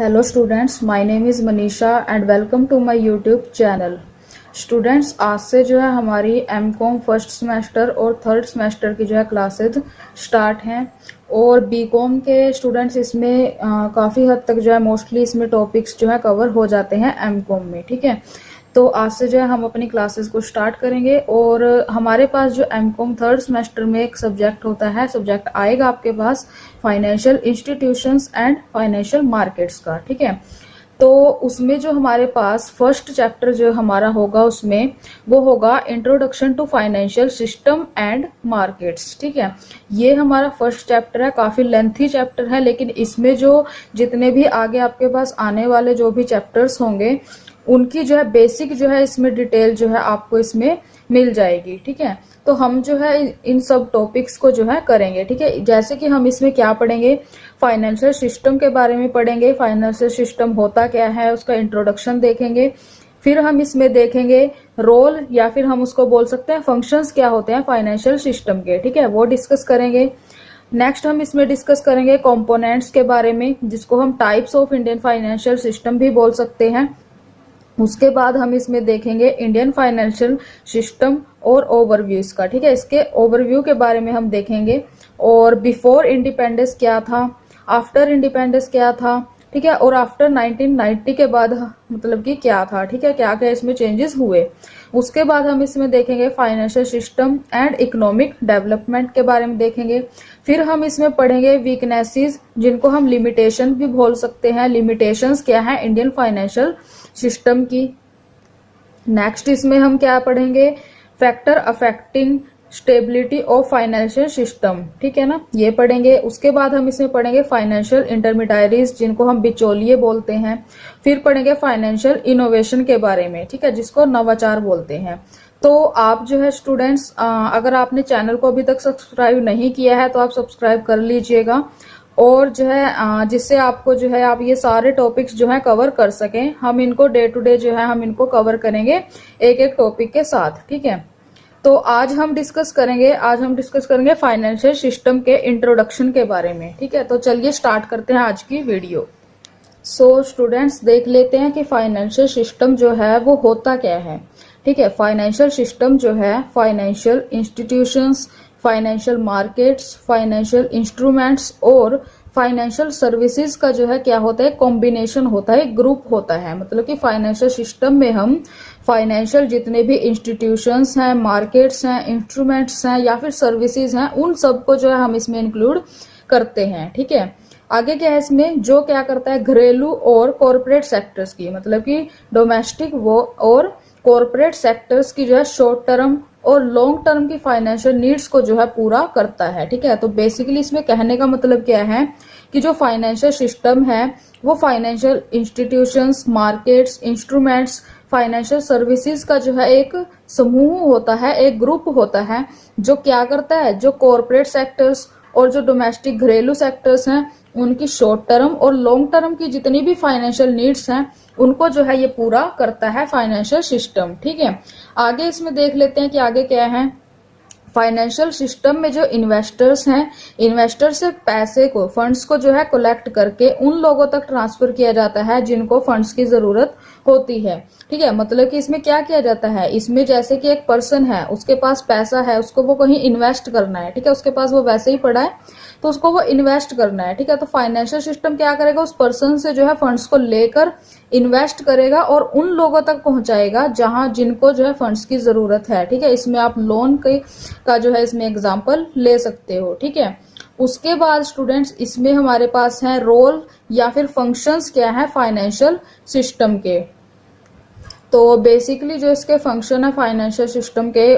Hello students, my name is Manisha and welcome to my YouTube channel. Students आज से जो है हमारी एमकॉम फर्स्ट सेमेस्टर और थर्ड सेमेस्टर की जो है क्लासेस स्टार्ट हैं और बीकॉम के स्टूडेंट्स इसमें काफ़ी हद तक जो है मोस्टली इसमें टॉपिक्स जो है कवर हो जाते हैं एमकॉम में। ठीक है, तो आज से जो है हम अपनी क्लासेस को स्टार्ट करेंगे और हमारे पास जो एमकॉम थर्ड सेमेस्टर में एक सब्जेक्ट होता है, सब्जेक्ट आएगा आपके पास financial institutions and financial markets का। ठीक है, तो उसमें जो हमारे पास फर्स्ट चैप्टर जो हमारा होगा उसमें वो होगा introduction to financial system and markets. ठीक है, ये हमारा फर्स्ट चैप्टर है, काफी लेंथी चैप्टर है, लेकिन इसमें जो जितने भी आगे आपके पास आने वाले जो भी चैप्टर्स होंगे उनकी जो है बेसिक जो है इसमें डिटेल जो है आपको इसमें मिल जाएगी। ठीक है, तो हम जो है इन सब टॉपिक्स को जो है करेंगे। ठीक है, जैसे कि हम इसमें क्या पढ़ेंगे, फाइनेंशियल सिस्टम के बारे में पढ़ेंगे, फाइनेंशियल सिस्टम होता क्या है उसका इंट्रोडक्शन देखेंगे, फिर हम इसमें देखेंगे रोल या फिर हम उसको बोल सकते हैं फंक्शंस क्या होते हैं फाइनेंशियल सिस्टम के। ठीक है, वो डिस्कस करेंगे। नेक्स्ट हम इसमें डिस्कस करेंगे कंपोनेंट्स के बारे में, जिसको हम types of Indian financial system भी बोल सकते हैं। उसके बाद हम इसमें देखेंगे इंडियन फाइनेंशियल सिस्टम और ओवरव्यूज का। ठीक है, इसके ओवरव्यू के बारे में हम देखेंगे और बिफोर इंडिपेंडेंस क्या था, आफ्टर इंडिपेंडेंस क्या था, ठीक है, और आफ्टर 1990 के बाद मतलब कि क्या था। ठीक है, क्या क्या इसमें चेंजेस हुए। उसके बाद हम इसमें देखेंगे financial system and economic development के बारे में देखेंगे। फिर हम इसमें पढ़ेंगे वीकनेसेस, जिनको हम लिमिटेशन भी बोल सकते हैं, लिमिटेशंस क्या है इंडियन फाइनेंशियल सिस्टम की। नेक्स्ट इसमें हम क्या पढ़ेंगे, factor affecting stability of financial system. ठीक है ना, ये पढ़ेंगे। उसके बाद हम इसमें पढ़ेंगे फाइनेंशियल इंटरमीडियरीज, जिनको हम बिचौलिए बोलते हैं। फिर पढ़ेंगे फाइनेंशियल इनोवेशन के बारे में, ठीक है, जिसको नवाचार बोलते हैं। तो आप जो है स्टूडेंट्स, अगर आपने चैनल को अभी तक सब्सक्राइब नहीं किया है तो आप सब्सक्राइब कर लीजिएगा और जो है जिससे आपको जो है आप ये सारे टॉपिक्स जो है कवर कर सकें। हम इनको डे टू डे जो है हम इनको कवर करेंगे एक एक टॉपिक के साथ। ठीक है, तो आज हम डिस्कस करेंगे फाइनेंशियल सिस्टम के इंट्रोडक्शन के बारे में। ठीक है, तो चलिए स्टार्ट करते हैं आज की वीडियो। सो स्टूडेंट्स देख लेते हैं कि फाइनेंशियल सिस्टम जो है वो होता क्या है। ठीक है, फाइनेंशियल सिस्टम जो है financial institutions, financial markets, financial instruments और फाइनेंशियल सर्विसेज का जो है क्या होता है, कॉम्बिनेशन होता है, ग्रुप होता है। मतलब कि फाइनेंशियल सिस्टम में हम फाइनेंशियल जितने भी इंस्टीट्यूशंस हैं, मार्केट्स हैं, इंस्ट्रूमेंट्स हैं या फिर सर्विसेज हैं, उन सबको जो है हम इसमें इंक्लूड करते हैं। ठीक है, आगे क्या है इसमें, जो क्या करता है घरेलू और कॉर्पोरेट सेक्टर्स की, मतलब कि डोमेस्टिक वो और कॉर्पोरेट सेक्टर्स की जो है शॉर्ट टर्म और लॉन्ग टर्म की फाइनेंशियल नीड्स को जो है पूरा करता है। ठीक है, तो बेसिकली इसमें कहने का मतलब क्या है कि जो फाइनेंशियल सिस्टम है वो financial institutions, markets, instruments, financial services का जो है एक समूह होता है, एक ग्रुप होता है, जो क्या करता है, जो कॉर्पोरेट सेक्टर्स और जो डोमेस्टिक घरेलू सेक्टर्स हैं उनकी शॉर्ट टर्म और लॉन्ग टर्म की जितनी भी फाइनेंशियल नीड्स हैं उनको जो है ये पूरा करता है फाइनेंशियल सिस्टम। ठीक है, आगे इसमें देख लेते हैं कि आगे क्या है। फाइनेंशियल सिस्टम में जो इन्वेस्टर्स हैं, इन्वेस्टर से पैसे को, फंड्स को जो है कलेक्ट करके उन लोगों तक ट्रांसफर किया जाता है जिनको फंड्स की जरूरत होती है। ठीक है, मतलब कि इसमें क्या किया जाता है, इसमें जैसे कि एक पर्सन है, उसके पास पैसा है, उसको वो कहीं इन्वेस्ट करना है। ठीक है, उसके पास वो वैसे ही पड़ा है तो उसको वो इन्वेस्ट करना है। ठीक है, तो फाइनेंशियल सिस्टम क्या करेगा, उस पर्सन से जो है फंड्स को लेकर इन्वेस्ट करेगा और उन लोगों तक पहुंचाएगा जहां जिनको जो है फंड्स की जरूरत है। ठीक है, इसमें आप लोन का जो है इसमें एग्जांपल ले सकते हो। ठीक है, उसके बाद स्टूडेंट्स इसमें हमारे पास है रोल या फिर फंक्शंस क्या है फाइनेंशियल सिस्टम के। तो बेसिकली जो इसके फंक्शन है फाइनेंशियल सिस्टम के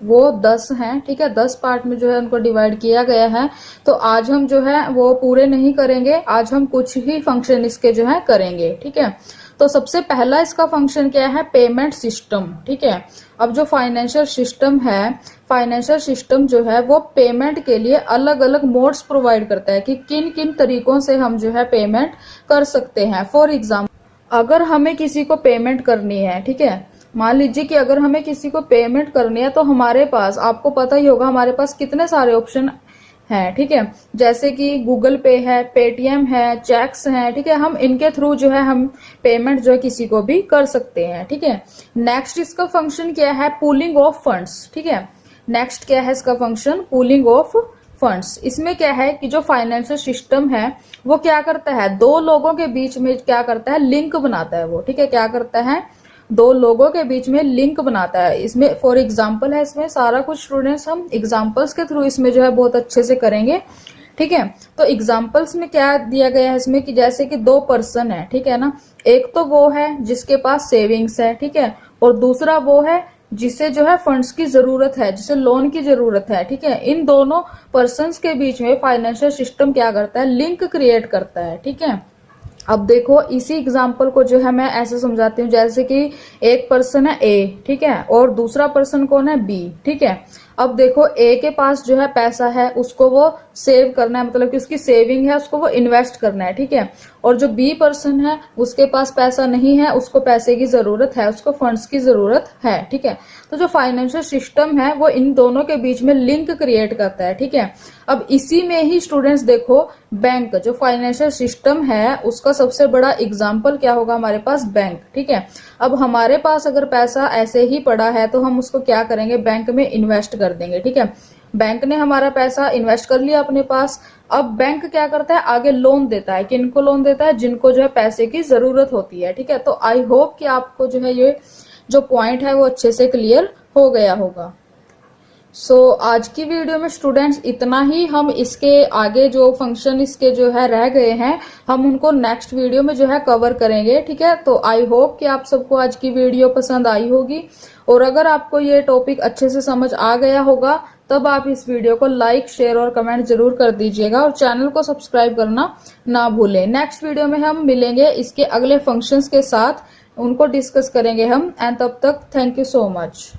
वो 10 हैं। ठीक है, 10 पार्ट में जो है उनको डिवाइड किया गया है। तो आज हम जो है वो पूरे नहीं करेंगे, आज हम कुछ ही फंक्शन इसके जो है करेंगे। ठीक है, तो सबसे पहला इसका फंक्शन क्या है, पेमेंट सिस्टम। ठीक है, अब जो फाइनेंशियल सिस्टम है, फाइनेंशियल सिस्टम जो है वो पेमेंट के लिए अलग अलग मोड्स प्रोवाइड करता है कि किन किन तरीकों से हम जो है पेमेंट कर सकते हैं। फॉर एग्जाम्पल, अगर हमें किसी को पेमेंट करनी है, ठीक है, मान लीजिए कि अगर हमें किसी को पेमेंट करनी है तो हमारे पास, आपको पता ही होगा हमारे पास कितने सारे ऑप्शन हैं, ठीक है। जैसे कि गूगल पे है, पेटीएम है, चेक्स है, ठीक है। हम इनके थ्रू जो है हम पेमेंट जो है किसी को भी कर सकते हैं, ठीक है। नेक्स्ट इसका फंक्शन क्या है, पूलिंग ऑफ फंड्स, ठीक है। नेक्स्ट क्या है इसका फंक्शन, पूलिंग ऑफ फंड्स। इसमें क्या है कि जो फाइनेंशियल सिस्टम है वो क्या करता है, दो लोगों के बीच में क्या करता है, लिंक बनाता है वो, ठीक है। क्या करता है, दो लोगों के बीच में लिंक बनाता है। इसमें फॉर एग्जांपल है, इसमें सारा कुछ स्टूडेंट्स हम एग्जांपल्स के थ्रू इसमें जो है बहुत अच्छे से करेंगे, ठीक है। तो एग्जांपल्स में क्या दिया गया है इसमें कि जैसे कि दो पर्सन है, ठीक है ना। एक तो वो है जिसके पास सेविंग्स है, ठीक है, और दूसरा वो है जिसे जो है फंड्स की जरूरत है, जिसे लोन की जरूरत है, ठीक है। इन दोनों पर्संस के बीच में फाइनेंशियल सिस्टम क्या करता है, लिंक क्रिएट करता है, ठीक है। अब देखो इसी एग्जाम्पल को जो है मैं ऐसे समझाती हूँ, जैसे कि एक पर्सन है ए, ठीक है, और दूसरा पर्सन कौन है, बी, ठीक है। अब देखो ए के पास जो है पैसा है, उसको वो सेव करना है, मतलब कि उसकी सेविंग है, उसको वो इन्वेस्ट करना है, ठीक है। और जो बी पर्सन है उसके पास पैसा नहीं है, उसको पैसे की जरूरत है, उसको फंड्स की जरूरत है, ठीक है। तो जो फाइनेंशियल सिस्टम है वो इन दोनों के बीच में लिंक क्रिएट करता है, ठीक है। अब इसी में ही स्टूडेंट्स देखो, बैंक जो फाइनेंशियल सिस्टम है उसका सबसे बड़ा एग्जाम्पल क्या होगा हमारे पास, बैंक, ठीक है। अब हमारे पास अगर पैसा ऐसे ही पड़ा है तो हम उसको क्या करेंगे, बैंक में इन्वेस्ट कर देंगे, ठीक है। बैंक ने हमारा पैसा इन्वेस्ट कर लिया अपने पास। अब बैंक क्या करता है, आगे लोन देता है। किनको लोन देता है, जिनको जो है पैसे की जरूरत होती है, ठीक है। तो आई होप कि आपको जो है ये जो पॉइंट है वो अच्छे से क्लियर हो गया होगा। आज की वीडियो में स्टूडेंट्स इतना ही। हम इसके आगे जो फंक्शन इसके जो है रह गए हैं, हम उनको नेक्स्ट वीडियो में जो है कवर करेंगे, ठीक है। तो आई होप कि आप सबको आज की वीडियो पसंद आई होगी, और अगर आपको ये टॉपिक अच्छे से समझ आ गया होगा तब आप इस वीडियो को लाइक, शेयर और कमेंट जरूर कर दीजिएगा, और चैनल को सब्सक्राइब करना ना भूलें। नेक्स्ट वीडियो में हम मिलेंगे इसके अगले फंक्शंस के साथ, उनको डिस्कस करेंगे हम। एंड तब तक थैंक यू सो मच।